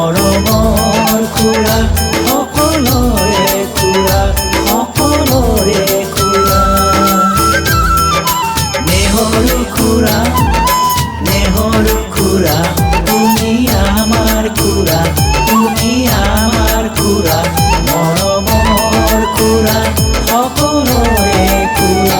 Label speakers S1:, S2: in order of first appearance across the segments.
S1: মৰমৰ খুৰা সকলোৰে খুৰা সকলোৰে খুৰা নেহৰু খুৰা নেহৰু খুৰা তুমি আমাৰ খুৰা তুমি আমাৰ খুৰা মৰমৰ খুৰা সকলোৰে খুৰা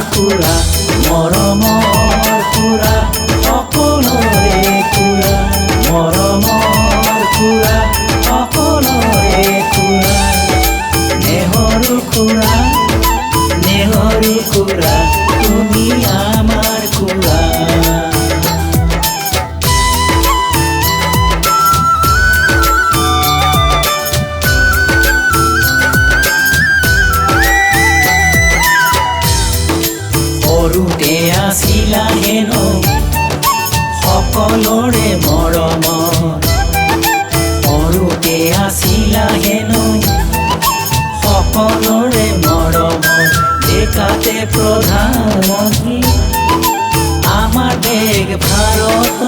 S1: খুৰা মৰমৰ খুৰা সকলোৰে খুৰা মৰমৰ খুৰা সকলোৰে খুৰা নেহৰু খুৰা তুমি আমাৰ খুৰা সৰুতে আছিলা হেনো সকলোৰে মৰমৰ সৰুতে আছিলা হেনো সকলোৰে মৰমৰ দেখাতে প্ৰধানমন্ত্ৰী আমাৰ দেশ ভাৰত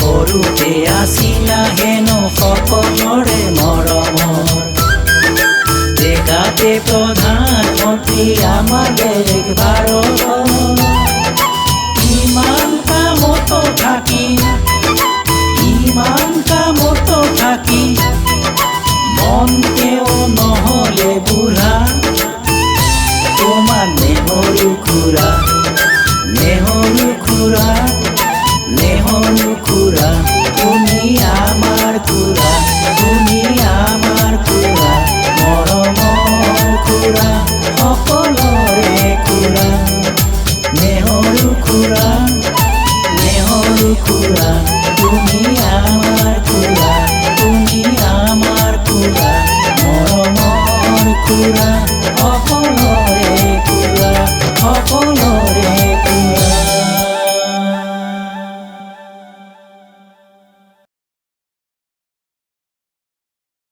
S1: সৰুতে আছিলা হেনো সকলোৰে মৰমৰ দেখাতে প্ৰধানমন্ত্ৰী আমাৰ দেশ ভাৰত ইমান কামতো থাকি মনতেও নহ'লে বুঢ়া তোমাৰ নেহৰু খুৰা তুমি আমাৰ খুৰা তুমি আমাৰ খুৰা মৰমৰ খুৰা সকলোৰে খুৰা নেহৰু খুৰা তুমি আমাৰ খুৰা তুমি আমাৰ খুৰা মৰমৰ খুৰা